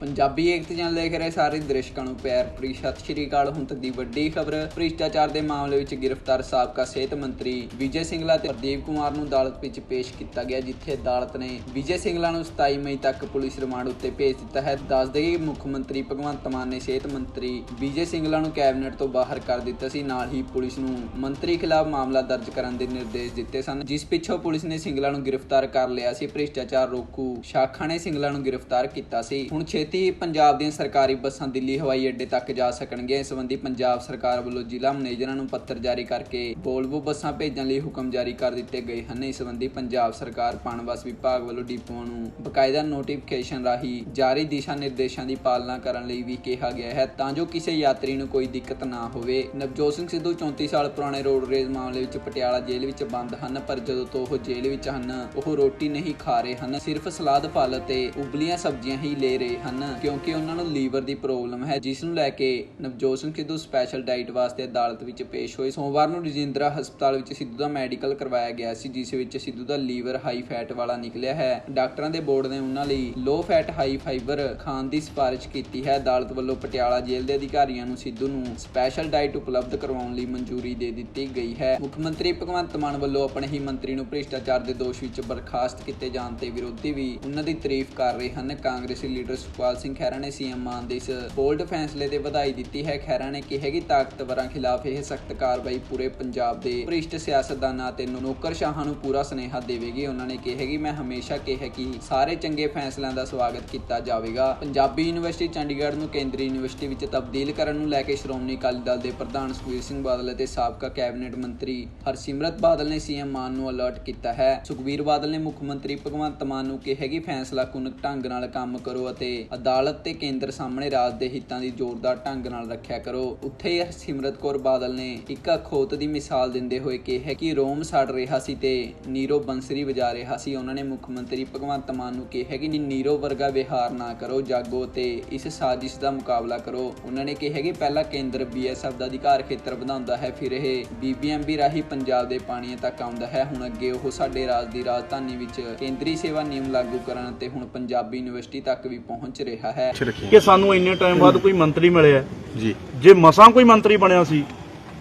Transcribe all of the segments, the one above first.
ਪੰਜਾਬੀ ਏਕਤਾ channel ਦੇਖ ਰਹੇ ਸਾਰੇ ਦਰਸ਼ਕਾਂ ਨੂੰ ਪਿਆਰ ਭਰੀ ਸਤਿ ਸ਼੍ਰੀ ਅਕਾਲ। ਹੁਣ ਤੱਕ ਦੀ ਵੱਡੀ ਖਬਰ, ਭ੍ਰਿਸ਼ਟਾਚਾਰ ਦੇ ਮਾਮਲੇ ਵਿੱਚ ਗ੍ਰਿਫਤਾਰ ਸਾਬਕਾ ਸਿਹਤ ਮੰਤਰੀ ਵਿਜੇ ਸਿੰਗਲਾ ਤੇ ਪ੍ਰਦੀਪ ਕੁਮਾਰ ਨੂੰ ਅਦਾਲਤ ਵਿੱਚ ਪੇਸ਼ ਕੀਤਾ ਗਿਆ, ਜਿੱਥੇ ਅਦਾਲਤ ਨੇ ਵਿਜੇ ਸਿੰਗਲਾ ਨੂੰ 27 ਮਈ ਤੱਕ ਪੁਲਿਸ ਰਿਮਾਂਡ ਉੱਤੇ ਭੇਜ ਦਿੱਤਾ ਹੈ। ਦੱਸ ਦੇਈਏ ਕਿ ਮੁੱਖ ਮੰਤਰੀ ਭਗਵੰਤ ਮਾਨ ਨੇ ਸਿਹਤ ਮੰਤਰੀ ਵਿਜੇ ਸਿੰਗਲਾ ਨੂੰ ਕੈਬਨਿਟ ਤੋਂ ਬਾਹਰ ਕਰ ਦਿੱਤਾ ਸੀ। ਨਾਲ ਹੀ ਪੁਲਿਸ ਨੂੰ ਮੰਤਰੀ ਖਿਲਾਫ ਮਾਮਲਾ ਦਰਜ ਕਰਨ ਦੇ ਨਿਰਦੇਸ਼ ਦਿੱਤੇ ਸਨ, ਜਿਸ ਪਿੱਛੋਂ ਪੁਲਿਸ ਨੇ ਸਿੰਗਲਾ ਨੂੰ ਗ੍ਰਿਫਤਾਰ ਕਰ ਲਿਆ ਸੀ। ਭ੍ਰਿਸ਼ਟਾਚਾਰ ਰੋਕੂ ਸ਼ਾਖਾ ਨੇ ਸਿੰਗਲਾ ਨੂੰ ਗ੍ਰਿਫਤਾਰ ਕੀਤਾ ਸੀ। ਹੁਣ ਛੇਤੀ ਪੰਜਾਬ ਦੀਆਂ ਸਰਕਾਰੀ ਬੱਸਾਂ ਦਿੱਲੀ ਹਵਾਈ ਅੱਡੇ ਤੱਕ ਜਾ ਸਕਣਗੀਆਂ। ਇਸ ਸੰਬੰਧੀ ਪੰਜਾਬ ਸਰਕਾਰ ਵੱਲੋਂ ਜ਼ਿਲ੍ਹਾ ਮੈਨੇਜਰਾਂ ਨੂੰ ਪੱਤਰ ਜਾਰੀ ਕਰਕੇ ਵੋਲਵੋ ਬੱਸਾਂ ਭੇਜਣ ਲਈ ਹੁਕਮ ਜਾਰੀ ਕਰ ਦਿੱਤੇ ਗਏ ਹਨ। ਇਸ ਸੰਬੰਧੀ ਪੰਜਾਬ ਸਰਕਾਰ ਪਣਬਸ ਵਿਭਾਗ ਵੱਲੋਂ ਡਿਪੂਆਂ ਨੂੰ ਬਕਾਇਦਾ ਨੋਟੀਫਿਕੇਸ਼ਨ ਰਾਹੀਂ ਜਾਰੀ ਦਿਸ਼ਾ ਨਿਰਦੇਸ਼ਾਂ ਦੀ ਪਾਲਣਾ ਕਰਨ ਲਈ ਵੀ ਕਿਹਾ ਗਿਆ ਹੈ, ਤਾਂ ਜੋ ਕਿਸੇ ਯਾਤਰੀ ਨੂੰ ਕੋਈ ਦਿੱਕਤ ਨਾ ਹੋਵੇ। ਨਵਜੋਤ ਸਿੰਘ ਸਿੱਧੂ 34 ਸਾਲ ਪੁਰਾਣੇ ਰੋਡਰੇਜ ਮਾਮਲੇ ਵਿੱਚ ਪਟਿਆਲਾ ਜੇਲ੍ਹ ਵਿੱਚ ਬੰਦ ਹਨ, ਪਰ ਜਦੋਂ ਤੋਂ ਉਹ ਜੇਲ੍ਹ ਵਿੱਚ ਹਨ ਉਹ ਰੋਟੀ ਨਹੀਂ ਖਾ ਰਹੇ ਹਨ, ਸਿਰਫ ਸਲਾਦ, ਫਲ ਅਤੇ ਉਬਲੀਆਂ ਸਬਜ਼ੀਆਂ ਹੀ ਲੈ ਰਹੇ ਹਨ, ਕਿਉਂਕਿ ਉਹਨਾਂ ਨੂੰ ਲੀਵਰ ਦੀ ਪ੍ਰੋਬਲਮ ਹੈ, ਜਿਸ ਨੂੰ ਲੈ ਕੇ ਨਵਜੋਤ ਸਿੰਘ ਸਿੱਧੂ ਸਪੈਸ਼ਲ ਡਾਈਟ ਵਾਸਤੇ ਅਦਾਲਤ ਵਿੱਚ ਪੇਸ਼ ਹੋਏ। ਸੋਮਵਾਰ ਨੂੰ ਰਜਿੰਦਰਾ ਹਸਪਤਾਲ ਵਿੱਚ ਸਿੱਧੂ ਦਾ ਮੈਡੀਕਲ ਕਰਵਾਇਆ ਗਿਆ ਸੀ, ਜਿਸ ਵਿੱਚ ਸਿੱਧੂ ਦਾ ਲੀਵਰ ਹਾਈ ਫੈਟ ਵਾਲਾ ਨਿਕਲਿਆ ਹੈ। ਡਾਕਟਰਾਂ ਦੇ ਬੋਰਡ ਨੇ ਉਹਨਾਂ ਲਈ ਲੋ ਫੈਟ ਹਾਈ ਫਾਈਬਰ ਖਾਣ ਦੀ ਸਿਫਾਰਿਸ਼ ਕੀਤੀ ਹੈ। ਅਦਾਲਤ ਵੱਲੋਂ ਪਟਿਆਲਾ ਜੇਲ੍ਹ ਦੇ ਅਧਿਕਾਰੀਆਂ ਨੂੰ ਸਿੱਧੂ ਨੂੰ ਸਪੈਸ਼ਲ ਡਾਈਟ ਉਪਲਬਧ ਕਰਵਾਉਣ ਲਈ ਮਨਜ਼ੂਰੀ ਦੇ ਦਿੱਤੀ ਗਈ ਹੈ। ਮੁੱਖ ਮੰਤਰੀ ਭਗਵੰਤ ਮਾਨ ਵੱਲੋਂ ਆਪਣੇ ਹੀ ਮੰਤਰੀ ਨੂੰ ਭ੍ਰਿਸ਼ਟਾਚਾਰ ਦੇ ਦੋਸ਼ ਵਿੱਚ ਬਰਖਾਸਤ ਕੀਤੇ ਜਾਣ ਤੇ ਵਿਰੋਧੀ ਵੀ ਉਹਨਾਂ ਦੀ ਤਾਰੀਫ ਕਰ ਰਹੇ ਹਨ। ਕਾਂਗਰਸੀ ਲੀਡਰ ਸੁਖਪਾਲ ਸਿੰਘ ਖਹਿਰਾ ਨੇ ਸੀਐਮ ਮਾਨ ਦੇ ਇਸ ਬੋਲਡ ਫੈਸਲੇ ਤੇ ਵਧਾਈ ਦਿੱਤੀ ਹੈ। ਖਹਿਰਾ ਨੇ ਕਿਹਾ ਕਿ ਤਾਕਤਵਰਾਂ ਖਿਲਾਫ ਇਹ ਸਖਤ ਕਾਰਵਾਈ ਪੂਰੇ ਪੰਜਾਬ ਦੇ ਭ੍ਰਿਸ਼ਟ ਸਿਆਸਤਦਾਨਾਂ ਅਤੇ ਨੌਕਰਸ਼ਾਹਾਂ ਨੂੰ ਪੂਰਾ ਸੁਨੇਹਾ ਦੇਵੇਗੀ। ਉਹਨਾਂ ਨੇ ਕਿਹਾ ਕਿ ਮੈਂ ਹਮੇਸ਼ਾ ਕਿਹਾ ਕਿ ਸਾਰੇ ਚੰਗੇ ਫੈਸਲਿਆਂ ਦਾ ਸਵਾਗਤ ਕੀਤਾ ਜਾਵੇਗਾ। ਪੰਜਾਬੀ ਯੂਨੀਵਰਸਿਟੀ ਚੰਡੀਗੜ੍ਹ ਨੂੰ ਕੇਂਦਰੀ ਯੂਨੀਵਰਸਿਟੀ ਵਿੱਚ ਤਬਦੀਲ ਕਰਨ ਨੂੰ ਲੈ ਕੇ ਸ਼੍ਰੋਮਣੀ ਅਕਾਲੀ ਦਲ ਦੇ ਪ੍ਰਧਾਨ ਸੁਖਬੀਰ ਸਿੰਘ ਬਾਦਲ ਅਤੇ ਸਾਬਕਾ ਕੈਬਨਿਟ ਮੰਤਰੀ ਹਰਸਿਮਰਤ ਬਾਦਲ ਨੇ ਸੀਐਮ ਮਾਨ ਨੂੰ ਅਲਰਟ ਕੀਤਾ ਹੈ। ਸੁਖਬੀਰ ਬਾਦਲ ਨੇ ਮੁੱਖ ਮੰਤਰੀ ਭਗਵੰਤ ਮਾਨ ਨੂੰ ਕਿਹਾ ਕਿ ਫੈਸਲਾ ਕੁਨਕ ਢੰਗ ਨਾਲ ਕੰਮ ਕਰੋ ਅਤੇ ਅਦਾਲਤ ਤੇ ਕੇਂਦਰ ਸਾਹਮਣੇ ਰਾਜ ਦੇ ਹਿੱਤਾਂ ਦੀ ਜ਼ੋਰਦਾਰ ਢੰਗ ਨਾਲ ਰੱਖਿਆ ਕਰੋ। ਉੱਥੇ ਹੀ ਹਰਸਿਮਰਤ ਕੌਰ ਬਾਦਲ ਨੇ ਇੱਕ ਅਖੌਤ ਦੀ ਮਿਸਾਲ ਦਿੰਦੇ ਹੋਏ ਕਿਹਾ ਕਿ ਰੋਮ ਸੜ ਰਿਹਾ ਸੀ ਤੇ ਨੀਰੋ ਬੰਸਰੀ ਵਜਾ ਰਿਹਾ ਸੀ। ਉਹਨਾਂ ਨੇ ਮੁੱਖ ਮੰਤਰੀ ਭਗਵੰਤ ਮਾਨ ਨੂੰ ਕਿਹਾ ਕਿ ਨੀਰੋ ਵਰਗਾ ਵਿਹਾਰ ਨਾ ਕਰੋ, ਜਾਗੋ ਤੇ ਇਸ ਸਾਜ਼ਿਸ਼ ਦਾ ਮੁਕਾਬਲਾ ਕਰੋ। ਉਹਨਾਂ ਨੇ ਕਿਹਾ ਕਿ ਪਹਿਲਾਂ ਕੇਂਦਰ BSF ਦਾ ਅਧਿਕਾਰ ਖੇਤਰ ਵਧਾਉਂਦਾ ਹੈ, ਫਿਰ ਇਹ BBMP ਰਾਹੀਂ ਪੰਜਾਬ ਦੇ ਪਾਣੀਆਂ ਤੱਕ ਆਉਂਦਾ ਹੈ। ਹੁਣ ਅੱਗੇ ਉਹ ਸਾਡੇ ਰਾਜ ਦੀ ਰਾਜਧਾਨੀ ਵਿੱਚ ਕੇਂਦਰੀ ਸੇਵਾ ਨਿਯਮ ਲਾਗੂ ਕਰਨ ਤੇ ਹੁਣ ਪੰਜਾਬੀ ਯੂਨੀਵਰਸਿਟੀ ਤੱਕ ਵੀ ਪਹੁੰਚ ਰਿਹਾ ਹੈ ਕਿ ਸਾਨੂੰ ਇੰਨੇ ਟਾਈਮ ਬਾਅਦ ਕੋਈ ਮੰਤਰੀ ਮਿਲਿਆ ਜੀ। ਜੇ ਮਸਾਂ ਕੋਈ ਮੰਤਰੀ ਬਣਿਆ ਸੀ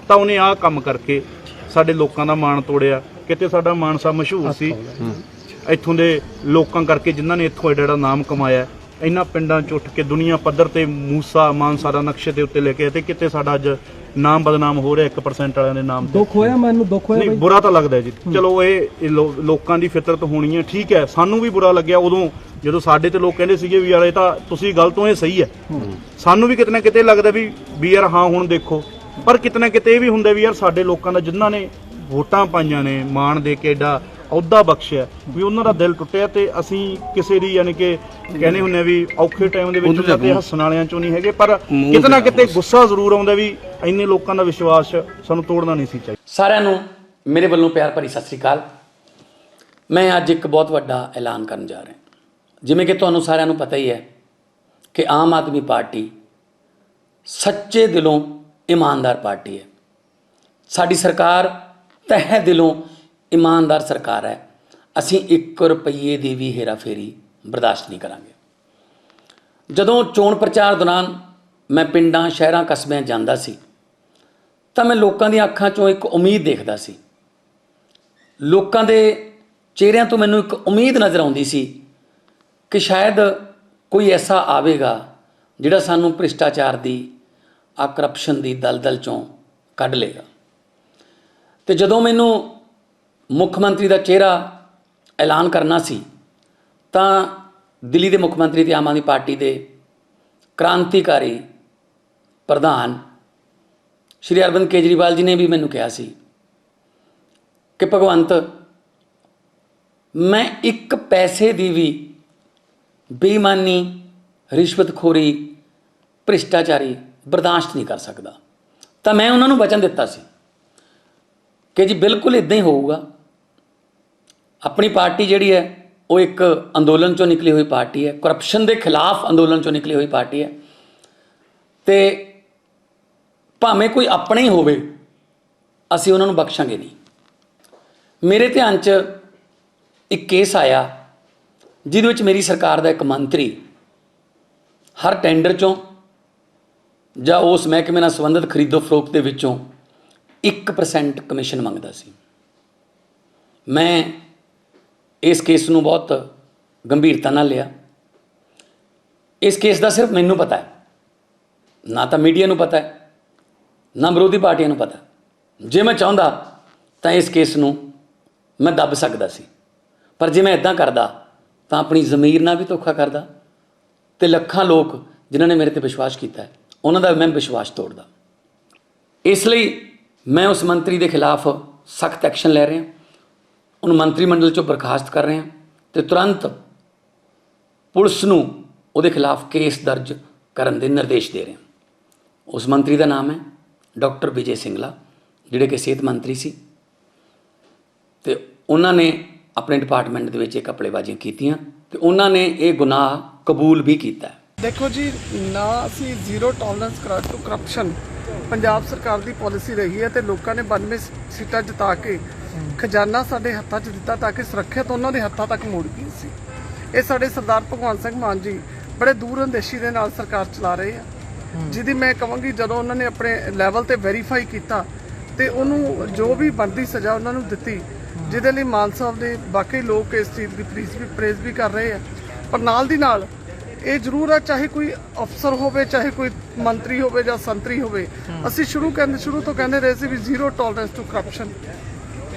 ਤਾਂ ਉਹਨੇ ਆਹ ਕੰਮ ਕਰਕੇ ਸਾਡੇ ਲੋਕਾਂ ਦਾ ਮਾਣ ਤੋੜਿਆ। ਕਿਤੇ ਸਾਡਾ ਮਾਨਸਾ ਮਸ਼ਹੂਰ ਸੀ ਇੱਥੋਂ ਦੇ ਲੋਕਾਂ ਕਰਕੇ, ਜਿਨ੍ਹਾਂ ਨੇ ਇੱਥੋਂ ਐਡਾ ਨਾਮ ਕਮਾਇਆ। ਇਹਨਾਂ ਪਿੰਡਾਂ 'ਚ ਉੱਠ ਕੇ ਦੁਨੀਆ ਪੱਧਰ ਤੇ ਮੂਸਾ ਮਾਨਸਾ ਦਾ ਨਕਸ਼ੇ ਦੇ ਉੱਤੇ ਲੈ ਕੇ ਤੇ ਕਿਤੇ ਸਾਡਾ ਅੱਜ ਨਾਮ ਬਦਨਾਮ ਹੋ ਰਿਹਾ 1% ਵਾਲਿਆਂ ਦੇ ਨਾਮ। ਦੁੱਖ ਹੋਇਆ, ਮੈਨੂੰ ਦੁੱਖ ਹੋਇਆ, ਨਹੀਂ ਬੁਰਾ ਤਾਂ ਲੱਗਦਾ ਜੀ। ਚਲੋ ਇਹ ਲੋਕਾਂ ਦੀ ਫਿਤਰਤ ਹੋਣੀ ਹੈ, ਠੀਕ ਹੈ। ਸਾਨੂੰ ਵੀ ਬੁਰਾ ਲੱਗਿਆ ਉਦੋਂ ਜਦੋਂ ਸਾਡੇ ਤੇ ਲੋਕ ਕਹਿੰਦੇ ਸੀਗੇ ਵੀ ਯਾਰ ਇਹ ਤਾਂ ਤੁਸੀਂ ਗਲਤ ਹੋ, ਇਹ ਸਹੀ ਹੈ। ਸਾਨੂੰ ਵੀ ਕਿਤੇ ਨਾ ਕਿਤੇ ਲੱਗਦਾ ਵੀ ਯਾਰ ਹਾਂ ਹੁਣ ਦੇਖੋ, ਪਰ ਕਿਤੇ ਨਾ ਕਿਤੇ ਇਹ ਵੀ ਹੁੰਦਾ ਵੀ ਯਾਰ ਸਾਡੇ ਲੋਕਾਂ ਦਾ ਜਿਨ੍ਹਾਂ ਨੇ ਵੋਟਾਂ ਪਾਈਆਂ ਨੇ, ਮਾਣ ਦੇ ਕੇ ਐਡਾ ਅਹੁਦਾ ਬਖਸ਼ਿਆ, ਵੀ ਉਹਨਾਂ ਦਾ ਦਿਲ ਟੁੱਟਿਆ। ਤੇ ਅਸੀਂ ਕਿਸੇ ਦੀ ਯਾਨੀ ਕਿ ਕਹਿੰਦੇ ਹੁੰਦੇ ਵੀ ਔਖੇ ਟਾਈਮ ਦੇ ਵਿੱਚ ਤੇ ਹੱਸਣ ਵਾਲਿਆਂ ਚੋਂ ਨਹੀਂ ਹੈਗੇ, ਪਰ ਕਿਤੇ ਨਾ ਕਿਤੇ ਗੁੱਸਾ ਜ਼ਰੂਰ ਆਉਂਦਾ ਵੀ ਇੰਨੇ ਲੋਕਾਂ ਦਾ ਵਿਸ਼ਵਾਸ ਸਾਨੂੰ ਤੋੜਨਾ ਨਹੀਂ ਸੀ ਚਾਹੀਦਾ। ਸਾਰਿਆਂ ਨੂੰ ਮੇਰੇ ਵੱਲੋਂ ਪਿਆਰ ਭਰੀ ਸਤਿ ਸ੍ਰੀ ਅਕਾਲ। ਮੈਂ ਅੱਜ ਇੱਕ ਬਹੁਤ ਵੱਡਾ ਐਲਾਨ ਕਰਨ ਜਾ ਰਿਹਾ। ਜਿਵੇਂ ਕਿ ਤੁਹਾਨੂੰ ਸਾਰਿਆਂ ਨੂੰ ਪਤਾ ਹੀ ਹੈ ਕਿ ਆਮ ਆਦਮੀ ਪਾਰਟੀ ਸੱਚੇ ਦਿਲੋਂ ਇਮਾਨਦਾਰ ਪਾਰਟੀ ਹੈ। ਸਾਡੀ ਸਰਕਾਰ ਤਹਿ ਦਿਲੋਂ ਇਮਾਨਦਾਰ ਸਰਕਾਰ ਹੈ। ਅਸੀਂ 1 ਰੁਪਈਏ ਦੀ ਵੀ ਹੇਰਾਫੇਰੀ ਬਰਦਾਸ਼ਤ ਨਹੀਂ ਕਰਾਂਗੇ। ਜਦੋਂ ਚੋਣ ਪ੍ਰਚਾਰ ਦੌਰਾਨ ਮੈਂ ਪਿੰਡਾਂ, ਸ਼ਹਿਰਾਂ, ਕਸਬਿਆਂ ਜਾਂਦਾ ਸੀ ਤਾਂ ਮੈਂ ਲੋਕਾਂ ਦੀਆਂ ਅੱਖਾਂ 'ਚੋਂ ਇੱਕ ਉਮੀਦ ਦੇਖਦਾ ਸੀ। ਲੋਕਾਂ ਦੇ ਚਿਹਰਿਆਂ ਤੋਂ ਮੈਨੂੰ ਇੱਕ ਉਮੀਦ ਨਜ਼ਰ ਆਉਂਦੀ ਸੀ ਕਿ ਸ਼ਾਇਦ ਕੋਈ ਐਸਾ ਆਵੇਗਾ ਜਿਹੜਾ ਸਾਨੂੰ ਭ੍ਰਿਸ਼ਟਾਚਾਰ ਦੀ, ਆ ਕਰਪਸ਼ਨ ਦੀ ਦਲਦਲ 'ਚੋਂ ਕੱਢ ਲੇਗਾ। ਅਤੇ ਜਦੋਂ ਮੈਨੂੰ ਮੁੱਖ ਮੰਤਰੀ ਦਾ ਚਿਹਰਾ ਐਲਾਨ ਕਰਨਾ ਸੀ ਤਾਂ ਦਿੱਲੀ ਦੇ ਮੁੱਖ ਮੰਤਰੀ ਅਤੇ ਆਮ ਆਦਮੀ ਪਾਰਟੀ ਦੇ ਕ੍ਰਾਂਤੀਕਾਰੀ ਪ੍ਰਧਾਨ ਸ਼੍ਰੀ ਅਰਵਿੰਦ ਕੇਜਰੀਵਾਲ ਜੀ ਨੇ ਵੀ ਮੈਨੂੰ ਕਿਹਾ ਸੀ ਕਿ ਭਗਵੰਤ, ਮੈਂ 1 ਪੈਸੇ ਦੀ ਵੀ ਬੇਈਮਾਨੀ, ਰਿਸ਼ਵਤਖੋਰੀ, ਭ੍ਰਿਸ਼ਟਾਚਾਰੀ ਬਰਦਾਸ਼ਤ ਨਹੀਂ ਕਰ ਸਕਦਾ। ਤਾਂ ਮੈਂ ਉਹਨਾਂ ਨੂੰ ਵਚਨ ਦਿੱਤਾ ਸੀ ਕਿ ਜੀ ਬਿਲਕੁਲ ਇੱਦਾਂ ਹੀ ਹੋਊਗਾ। ਆਪਣੀ ਪਾਰਟੀ ਜਿਹੜੀ ਹੈ ਉਹ ਇੱਕ ਅੰਦੋਲਨ 'ਚੋਂ ਨਿਕਲੀ ਹੋਈ ਪਾਰਟੀ ਹੈ, ਕਰਪਸ਼ਨ ਦੇ ਖਿਲਾਫ ਅੰਦੋਲਨ 'ਚੋਂ ਨਿਕਲੀ ਹੋਈ ਪਾਰਟੀ ਹੈ। ਅਤੇ ਭਾਵੇਂ ਕੋਈ ਆਪਣਾ ਹੀ ਹੋਵੇ, ਅਸੀਂ ਉਹਨਾਂ ਨੂੰ ਬਖਸ਼ਾਂਗੇ ਨਹੀਂ। ਮੇਰੇ ਧਿਆਨ 'ਚ ਇੱਕ ਕੇਸ ਆਇਆ ਜਿਹਦੇ ਵਿੱਚ ਮੇਰੀ ਸਰਕਾਰ ਦਾ ਇੱਕ ਮੰਤਰੀ ਹਰ ਟੈਂਡਰ 'ਚੋਂ ਜਾਂ ਉਸ ਮਹਿਕਮੇ ਨਾਲ ਸੰਬੰਧਿਤ ਖਰੀਦੋ ਫਰੋਖਤ ਦੇ ਵਿੱਚੋਂ 1% ਕਮਿਸ਼ਨ ਮੰਗਦਾ ਸੀ। ਮੈਂ ਇਸ ਕੇਸ ਨੂੰ ਬਹੁਤ ਗੰਭੀਰਤਾ ਨਾਲ ਲਿਆ। ਇਸ ਕੇਸ ਦਾ ਸਿਰਫ ਮੈਨੂੰ ਪਤਾ ਹੈ, ਨਾ ਤਾਂ ਮੀਡੀਆ ਨੂੰ ਪਤਾ ਹੈ, ਨਾ ਵਿਰੋਧੀ ਪਾਰਟੀਆਂ ਨੂੰ ਪਤਾ। ਜੇ ਮੈਂ ਚਾਹੁੰਦਾ ਤਾਂ ਇਸ ਕੇਸ ਨੂੰ ਮੈਂ ਦੱਬ ਸਕਦਾ ਸੀ, ਪਰ ਜੇ ਮੈਂ ਇੱਦਾਂ ਕਰਦਾ ਤਾਂ ਆਪਣੀ ਜ਼ਮੀਰ ਨਾਲ ਵੀ ਧੋਖਾ ਕਰਦਾ ਅਤੇ ਲੱਖਾਂ ਲੋਕ ਜਿਨ੍ਹਾਂ ਨੇ ਮੇਰੇ 'ਤੇ ਵਿਸ਼ਵਾਸ ਕੀਤਾ ਹੈ ਉਹਨਾਂ ਦਾ ਮੈਂ ਵਿਸ਼ਵਾਸ ਤੋੜਦਾ। ਇਸ ਲਈ ਮੈਂ ਉਸ ਮੰਤਰੀ ਦੇ ਖਿਲਾਫ ਸਖਤ ਐਕਸ਼ਨ ਲੈ ਰਿਹਾ, ਉਹਨੂੰ ਮੰਤਰੀ ਮੰਡਲ 'ਚੋਂ ਬਰਖਾਸਤ ਕਰ ਰਿਹਾ ਅਤੇ ਤੁਰੰਤ ਪੁਲਿਸ ਨੂੰ ਉਹਦੇ ਖਿਲਾਫ ਕੇਸ ਦਰਜ ਕਰਨ ਦੇ ਨਿਰਦੇਸ਼ ਦੇ ਰਿਹਾ। ਉਸ ਮੰਤਰੀ ਦਾ ਨਾਮ ਹੈ ਡਾਕਟਰ ਵਿਜੇ ਸਿੰਗਲਾ, ਜਿਹੜੇ ਕਿ ਸਿਹਤ ਮੰਤਰੀ ਸੀ, ਅਤੇ ਉਹਨਾਂ ਨੇ ਆਪਣੇ ਡਿਪਾਰਟਮੈਂਟ ਦੇ ਵਿੱਚ ਇਹ ਘਪਲੇਬਾਜ਼ੀਆਂ ਕੀਤੀਆਂ ਅਤੇ ਉਹਨਾਂ ਨੇ ਇਹ ਗੁਨਾਹ ਕਬੂਲ ਵੀ ਕੀਤਾ। ਦੇਖੋ ਜੀ, ਨਾ ਅਸੀਂ zero tolerance to corruption Punjab ਸਰਕਾਰ ਦੀ ਪਾਲਿਸੀ ਰਹੀ ਹੈ, ਤੇ ਲੋਕਾਂ ਨੇ 92 ਸੀਟਾਂ ਜਿਤਾ ਕੇ ਖਜ਼ਾਨਾ ਸਾਡੇ ਹੱਥਾਂ 'ਚ ਦਿੱਤਾ ਤਾਂ ਕਿ ਸੁਰੱਖਿਅਤ ਉਹਨਾਂ ਦੇ ਹੱਥਾਂ ਤੱਕ ਮੁੜ ਗਈ ਸੀ। ਇਹ ਸਾਡੇ ਸਰਦਾਰ ਭਗਵੰਤ ਸਿੰਘ ਮਾਨ ਜੀ ਬੜੇ ਦੂਰ ਅੰਦੇਸ਼ੀ ਦੇ ਨਾਲ ਸਰਕਾਰ ਚਲਾ ਰਹੇ ਆ, ਜਿਹਦੀ ਮੈਂ ਕਹਾਂਗੀ ਜਦੋਂ ਉਹਨਾਂ ਨੇ ਆਪਣੇ ਲੈਵਲ ਤੇ ਵੈਰੀਫਾਈ ਕੀਤਾ ਤੇ ਉਹਨੂੰ ਜੋ ਵੀ ਬਣਦੀ ਸਜ਼ਾ ਉਹਨਾਂ ਨੂੰ ਦਿੱਤੀ, ਜਿਹਦੇ ਲਈ ਮਾਨ ਸਾਹਿਬ ਦੇ ਬਾਕੀ ਲੋਕ ਇਸ ਚੀਜ਼ ਦੀ ਪ੍ਰੇਜ਼ ਵੀ ਕਰ ਰਹੇ ਆ। ਪਰ ਨਾਲ ਦੀ ਨਾਲ ਇਹ ਜ਼ਰੂਰ ਹੈ, ਚਾਹੇ ਕੋਈ ਅਫਸਰ ਹੋਵੇ, ਚਾਹੇ ਕੋਈ ਮੰਤਰੀ ਹੋਵੇ ਜਾਂ ਸੰਤਰੀ ਹੋਵੇ, ਅਸੀਂ ਸ਼ੁਰੂ ਤੋਂ ਕਹਿੰਦੇ ਰਹੇ ਸੀ ਵੀ ਜ਼ੀਰੋ ਟੋਲਰੈਂਸ ਟੂ ਕਰਪਸ਼ਨ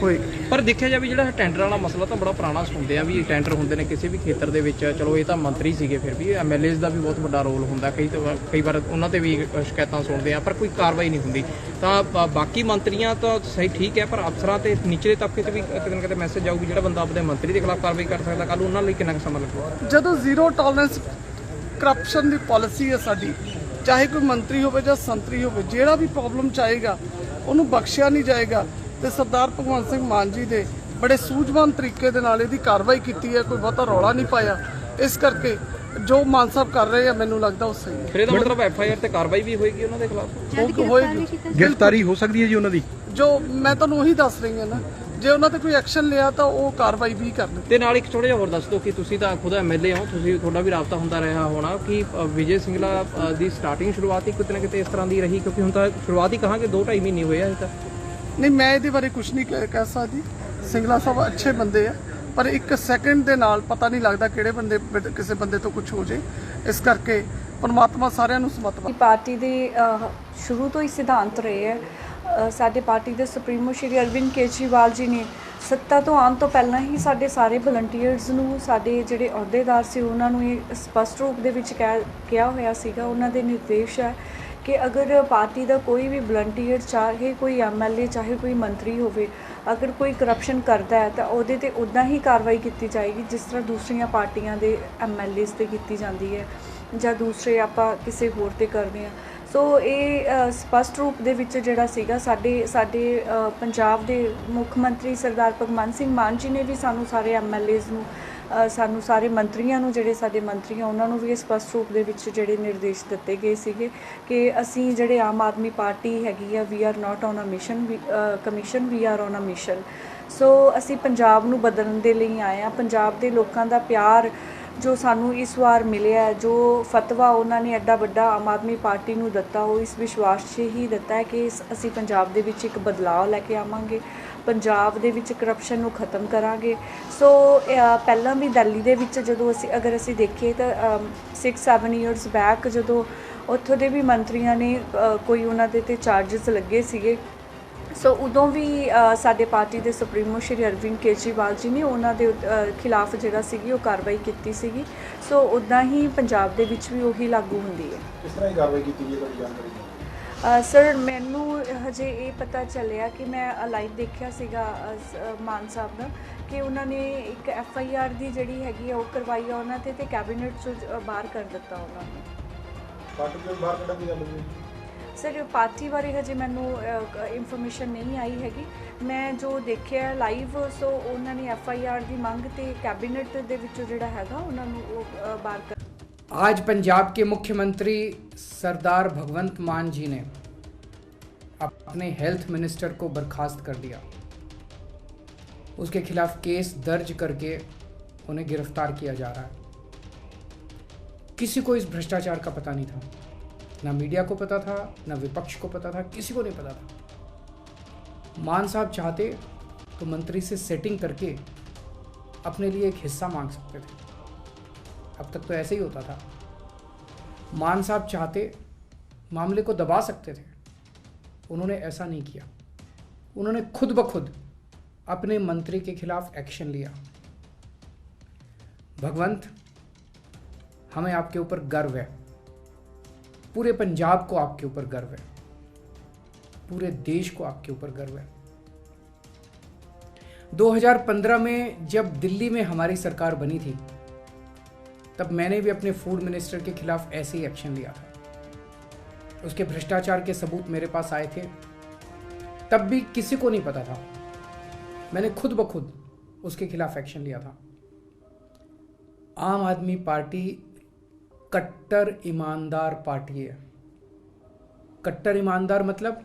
ਹੋਏ। ਪਰ ਦੇਖਿਆ ਜਾਵੇ ਜਿਹੜਾ ਟੈਂਡਰ ਵਾਲਾ ਮਸਲਾ ਤਾਂ ਬੜਾ ਪੁਰਾਣਾ ਸੁਣਦੇ ਆ ਵੀ ਟੈਂਡਰ ਹੁੰਦੇ ਨੇ ਕਿਸੇ ਵੀ ਖੇਤਰ ਦੇ ਵਿੱਚ। ਚਲੋ ਇਹ ਤਾਂ ਮੰਤਰੀ ਸੀਗੇ, ਫਿਰ ਵੀ MLAs ਦਾ ਵੀ ਬਹੁਤ ਵੱਡਾ ਰੋਲ ਹੁੰਦਾ। ਕਈ ਵਾਰ ਉਹਨਾਂ ਤੇ ਵੀ ਸ਼ਿਕਾਇਤਾਂ ਸੁਣਦੇ ਆ ਪਰ ਕੋਈ ਕਾਰਵਾਈ ਨਹੀਂ ਹੁੰਦੀ। ਤਾਂ ਬਾਕੀ ਮੰਤਰੀਆਂ ਤਾਂ ਸਹੀ ਠੀਕ ਹੈ, ਪਰ ਅਫਸਰਾਂ ਤੇ ਨਿਚਲੇ ਤਬਕੇ ਤੇ ਵੀ ਕਿਤੇ ਨਾ ਕਿਤੇ ਮੈਸੇਜ ਜਾਊਗੀ ਜਿਹੜਾ ਬੰਦਾ ਆਪਣੇ ਮੰਤਰੀ ਦੇ ਖਿਲਾਫ ਕਾਰਵਾਈ ਕਰ ਸਕਦਾ, ਕੱਲ੍ਹ ਉਹਨਾਂ ਲਈ ਕਿੰਨਾ ਕੁ ਸਮਾਂ ਲੱਗੂਗਾ। ਜਦੋਂ ਜ਼ੀਰੋ ਟੋਲਰੈਂਸ ਕਰਪਸ਼ਨ ਦੀ ਪਾਲਿਸੀ ਹੈ ਸਾਡੀ, ਚਾਹੇ ਕੋਈ ਮੰਤਰੀ ਹੋਵੇ ਜਾਂ ਸੰਤਰੀ ਹੋਵੇ, ਜਿਹੜਾ ਵੀ ਪ੍ਰੋਬਲਮ ਚਾਹੇਗਾ ਉਹਨੂੰ ਬਖਸ਼ਿਆ ਨਹੀਂ ਜਾਏਗਾ। ਤੇ ਸਰਦਾਰ ਭਗਵੰਤ ਸਿੰਘ ਮਾਨ ਜੀ ਦੇ ਬੜੇ ਸੂਝਵਾਨ ਤਰੀਕੇ ਦੇ ਨਾਲ ਇਹਦੀ ਕਾਰਵਾਈ ਕੀਤੀ ਹੈ, ਕੋਈ ਬਹੁਤਾ ਰੌਲਾ ਨਹੀਂ ਪਾਇਆ। ਇਸ ਕਰਕੇ ਜੋ ਮਾਨ ਸਾਹਿਬ ਕਰ ਰਹੇ ਆ ਮੈਨੂੰ ਲੱਗਦਾ ਉਹ ਸਹੀ ਹੈ। ਫਿਰ ਇਹਦਾ ਮਤਲਬ FIR ਤੇ ਕਾਰਵਾਈ ਵੀ ਹੋਏਗੀ ਉਹਨਾਂ ਦੇ ਖਿਲਾਫ, ਹੋਏਗੀ, ਗ੍ਰਿਫਤਾਰੀ ਹੋ ਸਕਦੀ ਹੈ ਜੀ ਉਹਨਾਂ ਦੀ। ਜੋ ਮੈਂ ਤੁਹਾਨੂੰ ਉਹੀ ਦੱਸ ਰਹੀ ਹਾਂ ਨਾ, ਜੇ ਉਹਨਾਂ ਤੇ ਕੋਈ ਐਕਸ਼ਨ ਲਿਆ ਤਾਂ ਉਹ ਕਾਰਵਾਈ ਵੀ ਕਰਨ। ਤੇ ਨਾਲ ਇੱਕ ਥੋੜਾ ਜਿਹਾ ਹੋਰ ਦੱਸ ਦਿਓ ਕਿ ਤੁਸੀਂ ਤਾਂ ਖੁਦ MLA ਹੋ, ਤੁਹਾਡਾ ਵੀ ਰਾਬਤਾ ਹੁੰਦਾ ਰਿਹਾ ਹੋਣਾ ਕਿ ਵਿਜੇ ਸਿੰਗਲਾ ਦੀ ਸਟਾਰਟਿੰਗ ਸ਼ੁਰੂਆਤ ਹੀ ਕਿਤੇ ਨਾ ਕਿਤੇ ਇਸ ਤਰ੍ਹਾਂ ਦੀ ਰਹੀ, ਕਿਉਂਕਿ ਹੁਣ ਤਾਂ ਸ਼ੁਰੂਆਤ ਹੀ ਕਹਾਂਗੇ 2-2.5 ਮਹੀਨੇ ਹੋਏ ਆ ਇਹ ਤਾਂ। ਨਹੀਂ, ਮੈਂ ਇਹਦੇ ਬਾਰੇ ਕੁਝ ਨਹੀਂ ਕਹਿ ਸਕਦੀ। ਸਿੰਗਲਾ ਸਾਹਿਬ ਅੱਛੇ ਬੰਦੇ ਆ, ਪਰ ਇੱਕ ਸੈਕਿੰਡ ਦੇ ਨਾਲ ਪਤਾ ਨਹੀਂ ਲੱਗਦਾ ਕਿਹੜੇ ਬੰਦੇ ਕਿਸੇ ਬੰਦੇ ਤੋਂ ਕੁਝ ਹੋ ਜੇ। ਇਸ ਕਰਕੇ ਪਰਮਾਤਮਾ ਸਾਰਿਆਂ ਨੂੰ ਸਮਤ ਪਾਰਟੀ ਦੇ ਸ਼ੁਰੂ ਤੋਂ ਹੀ ਸਿਧਾਂਤ ਰਹੇ ਹੈ। ਸਾਡੇ ਪਾਰਟੀ ਦੇ ਸੁਪਰੀਮੋ ਸ਼੍ਰੀ ਅਰਵਿੰਦ ਕੇਜਰੀਵਾਲ ਜੀ ਨੇ ਸੱਤਾ ਤੋਂ ਆਉਣ ਤੋਂ ਪਹਿਲਾਂ ਹੀ ਸਾਡੇ ਸਾਰੇ ਵਲੰਟੀਅਰਸ ਨੂੰ, ਸਾਡੇ ਜਿਹੜੇ ਅਹੁਦੇਦਾਰ ਸੀ ਉਹਨਾਂ ਨੂੰ ਇਹ ਸਪਸ਼ਟ ਰੂਪ ਦੇ ਵਿੱਚ ਕਿਹਾ ਹੋਇਆ ਸੀਗਾ। ਉਹਨਾਂ ਦੇ ਨਿਰਦੇਸ਼ ਹੈ ਕਿ ਅਗਰ ਪਾਰਟੀ ਦਾ ਕੋਈ ਵੀ ਵਲੰਟੀਅਰ, ਚਾਹੇ ਕੋਈ MLA, ਚਾਹੇ ਕੋਈ ਮੰਤਰੀ ਹੋਵੇ, ਅਗਰ ਕੋਈ ਕਰਪਸ਼ਨ ਕਰਦਾ ਹੈ ਤਾਂ ਉਹਦੇ ਤੇ ਉੱਦਾਂ ਹੀ ਕਾਰਵਾਈ ਕੀਤੀ ਜਾਏਗੀ ਜਿਸ ਤਰ੍ਹਾਂ ਦੂਸਰੀਆਂ ਪਾਰਟੀਆਂ ਦੇ MLAs ਤੇ ਕੀਤੀ ਜਾਂਦੀ ਹੈ ਜਾਂ ਦੂਸਰੇ ਆਪਾਂ ਕਿਸੇ ਹੋਰ ਤੇ ਕਰਦੇ ਹਾਂ। ਸੋ ਇਹ ਸਪਸ਼ਟ ਰੂਪ ਦੇ ਵਿੱਚ ਜਿਹੜਾ ਸੀਗਾ ਸਾਡੇ ਪੰਜਾਬ ਦੇ ਮੁੱਖ ਮੰਤਰੀ ਸਰਦਾਰ ਭਗਵੰਤ ਸਿੰਘ ਮਾਨ ਜੀ ਨੇ ਵੀ ਸਾਨੂੰ ਸਾਰੇ MLAs ਨੂੰ, ਸਾਨੂੰ ਸਾਰੇ ਮੰਤਰੀਆਂ ਨੂੰ, ਜਿਹੜੇ ਸਾਡੇ ਮੰਤਰੀ ਆ ਉਹਨਾਂ ਨੂੰ ਵੀ ਸਪਸ਼ਟ ਰੂਪ ਦੇ ਵਿੱਚ ਜਿਹੜੇ ਨਿਰਦੇਸ਼ ਦਿੱਤੇ ਗਏ ਸੀਗੇ ਕਿ ਅਸੀਂ ਜਿਹੜੇ ਆਮ ਆਦਮੀ ਪਾਰਟੀ ਹੈਗੀ ਆ, we are not on a mission commission, we are on a mission. So ਅਸੀਂ ਪੰਜਾਬ ਨੂੰ ਬਦਲਣ ਦੇ ਲਈ ਆਏ ਆ। ਪੰਜਾਬ ਦੇ ਲੋਕਾਂ ਦਾ ਪਿਆਰ ਜੋ ਸਾਨੂੰ ਇਸ ਵਾਰ ਮਿਲਿਆ, ਜੋ ਫਤਵਾ ਉਹਨਾਂ ਨੇ ਐਡਾ ਵੱਡਾ ਆਮ ਆਦਮੀ ਪਾਰਟੀ ਨੂੰ ਦਿੱਤਾ, ਉਹ ਇਸ ਵਿਸ਼ਵਾਸ 'ਚ ਹੀ ਦਿੱਤਾ ਹੈ ਕਿ ਅਸੀਂ ਪੰਜਾਬ ਦੇ ਵਿੱਚ ਇੱਕ ਬਦਲਾਅ ਲੈ ਕੇ ਆਵਾਂਗੇ, ਪੰਜਾਬ ਦੇ ਵਿੱਚ ਕਰਪਸ਼ਨ ਨੂੰ ਖਤਮ ਕਰਾਂਗੇ। ਸੋ ਪਹਿਲਾਂ ਵੀ ਦਿੱਲੀ ਦੇ ਵਿੱਚ ਜਦੋਂ ਅਗਰ ਅਸੀਂ ਦੇਖੀਏ ਤਾਂ 6-7 ਇਅਰਸ ਬੈਕ ਜਦੋਂ ਉੱਥੋਂ ਦੇ ਵੀ ਮੰਤਰੀਆਂ ਨੇ ਕੋਈ ਉਹਨਾਂ ਦੇ 'ਤੇ ਚਾਰਜਸ ਲੱਗੇ ਸੀਗੇ, ਸੋ ਉਦੋਂ ਵੀ ਸਾਡੇ ਪਾਰਟੀ ਦੇ ਸੁਪਰੀਮੋ ਸ਼੍ਰੀ ਅਰਵਿੰਦ ਕੇਜਰੀਵਾਲ ਜੀ ਨੇ ਉਹਨਾਂ ਦੇ ਖਿਲਾਫ ਜਿਹੜਾ ਸੀਗੀ ਉਹ ਕਾਰਵਾਈ ਕੀਤੀ ਸੀਗੀ। ਸੋ ਉੱਦਾਂ ਹੀ ਪੰਜਾਬ ਦੇ ਵਿੱਚ ਵੀ ਉਹੀ ਲਾਗੂ ਹੁੰਦੀ ਹੈ। ਕਿਸ ਤਰ੍ਹਾਂ ਦੀ ਕਾਰਵਾਈ ਕੀਤੀ ਗਈ ਤੁਹਾਡੀ ਜਾਣਕਾਰੀ? ਸਰ, ਮੈਨੂੰ ਹਜੇ ਇਹ ਪਤਾ ਚੱਲਿਆ ਕਿ ਮੈਂ ਲਾਈਵ ਦੇਖਿਆ ਸੀਗਾ ਮਾਨ ਸਾਹਿਬ ਦਾ ਕਿ ਉਹਨਾਂ ਨੇ ਇੱਕ FIR ਦੀ ਜਿਹੜੀ ਹੈਗੀ ਆ ਉਹ ਕਰਵਾਈ ਆ ਉਹਨਾਂ ਤੇ ਕੈਬਨਿਟ 'ਚੋਂ ਬਾਹਰ ਕਰ ਦਿੱਤਾ ਉਹਨਾਂ ਨੂੰ। ਪਾਰਟੀ ਤੋਂ ਬਾਹਰ ਕੱਢਣ ਦੀ ਗੱਲ ਹੋਈ? ਸਰ, ਪਾਰਟੀ ਬਾਰੇ ਹਜੇ ਮੈਨੂੰ ਇਨਫੋਰਮੇਸ਼ਨ ਨਹੀਂ ਆਈ ਹੈਗੀ। ਮੈਂ ਜੋ ਦੇਖਿਆ ਲਾਈਵ, ਸੋ ਉਹਨਾਂ ਨੇ FIR ਦੀ ਮੰਗ ਤੇ कैबिनेट ਦੇ ਵਿੱਚੋਂ ਜਿਹੜਾ ਹੈਗਾ ਉਹਨਾਂ ਨੂੰ ਉਹ ਬਾਹਰ ਕਰ। आज पंजाब के मुख्यमंत्री सरदार भगवंत मान जी ने अपने हेल्थ मिनिस्टर को बर्खास्त कर दिया। उसके खिलाफ केस दर्ज करके उन्हें गिरफ्तार किया जा रहा है। किसी को इस भ्रष्टाचार का पता नहीं था, ना मीडिया को पता था, ना विपक्ष को पता था, किसी को नहीं पता था। मान साहब चाहते तो मंत्री से सेटिंग करके अपने लिए एक हिस्सा मांग सकते थे। अब तक तो ऐसे ही होता था। मान साहब चाहते मामले को दबा सकते थे, उन्होंने ऐसा नहीं किया। उन्होंने खुद ब खुद अपने मंत्री के खिलाफ एक्शन लिया। भगवंत, हमें आपके ऊपर गर्व है, पूरे पंजाब को आपके ऊपर गर्व है, पूरे देश को आपके ऊपर गर्व है। 2015 में जब दिल्ली में हमारी सरकार बनी थी, तब मैंने भी अपने फूड मिनिस्टर के खिलाफ ऐसे ही एक्शन लिया था। उसके भ्रष्टाचार के सबूत मेरे पास आए थे, तब भी किसी को नहीं पता था। मैंने खुद ब खुद उसके खिलाफ एक्शन लिया था। आम आदमी पार्टी कट्टर ईमानदार पार्टी है। कट्टर ईमानदार मतलब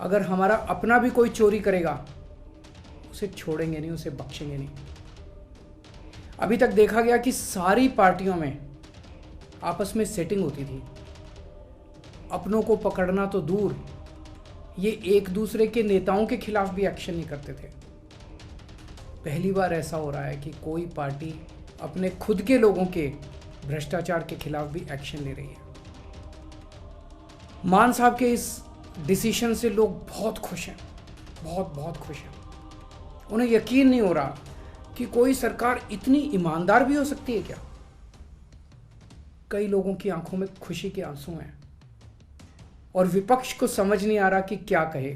अगर हमारा अपना भी कोई चोरी करेगा, उसे छोड़ेंगे नहीं, उसे बख्शेंगे नहीं। अभी तक देखा गया कि सारी पार्टियों में आपस में सेटिंग होती थी। अपनों को पकड़ना तो दूर, ये एक दूसरे के नेताओं के खिलाफ भी एक्शन नहीं करते थे। पहली बार ऐसा हो रहा है कि कोई पार्टी अपने खुद के लोगों के भ्रष्टाचार के खिलाफ भी एक्शन ले रही है। मान साहब के इस डिसीजन से लोग बहुत खुश हैं, बहुत खुश हैं। उन्हें यकीन नहीं हो रहा कि कोई सरकार इतनी ईमानदार भी हो सकती है क्या। कई लोगों की आंखों में खुशी के आंसू हैं और विपक्ष को समझ नहीं आ रहा कि क्या कहे,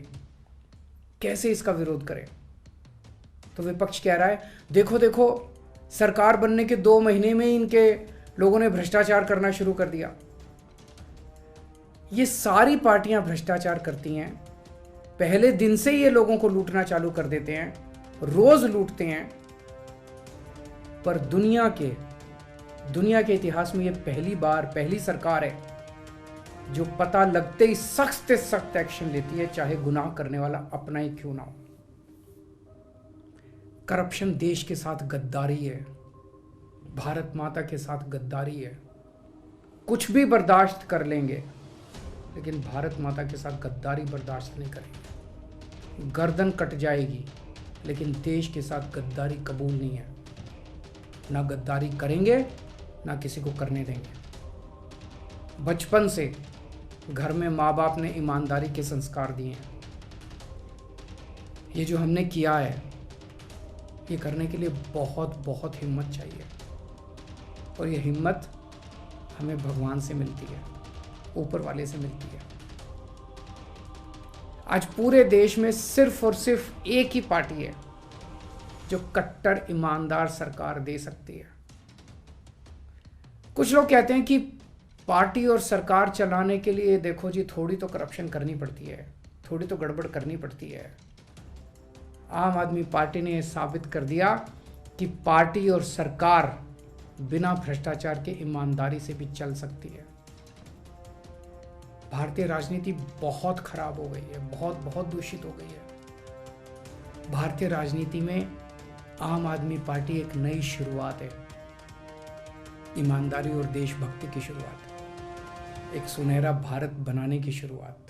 कैसे इसका विरोध करे। तो विपक्ष कह रहा है, देखो देखो, सरकार बनने के 2 महीने में ही इनके लोगों ने भ्रष्टाचार करना शुरू कर दिया। ये सारी पार्टियां भ्रष्टाचार करती हैं, पहले दिन से ये लोगों को लूटना चालू कर देते हैं, रोज लूटते हैं। पर दुनिया के इतिहास में ये पहली सरकार है जो पता लगते ही सख्त से सख्त एक्शन लेती है, चाहे गुनाह करने वाला अपना ही क्यों ना हो। करप्शन देश के साथ गद्दारी है, भारत माता के साथ गद्दारी है। कुछ भी बर्दाश्त कर लेंगे, लेकिन भारत माता के साथ गद्दारी बर्दाश्त नहीं करेंगे। गर्दन कट जाएगी, लेकिन देश के साथ गद्दारी कबूल नहीं है। ना गद्दारी करेंगे, ना किसी को करने देंगे। बचपन से घर में माँ बाप ने ईमानदारी के संस्कार दिए हैं। ये जो हमने किया है, ये करने के लिए बहुत हिम्मत चाहिए, और ये हिम्मत हमें भगवान से मिलती है, ऊपर वाले से मिलती है। आज पूरे देश में सिर्फ और सिर्फ एक ही पार्टी है जो कट्टर ईमानदार सरकार दे सकती है। कुछ लोग कहते हैं कि पार्टी और सरकार चलाने के लिए देखो जी, थोड़ी तो करप्शन करनी पड़ती है, थोड़ी तो गड़बड़ करनी पड़ती है। आम आदमी पार्टी ने साबित कर दिया कि पार्टी और सरकार बिना भ्रष्टाचार के ईमानदारी से भी चल सकती है। भारतीय राजनीति बहुत खराब हो गई है, बहुत दूषित हो गई है। भारतीय राजनीति में आम आदमी पार्टी एक नई शुरुआत है, ईमानदारी और देशभक्ति की शुरुआत, एक सुनहरा भारत बनाने की शुरुआत।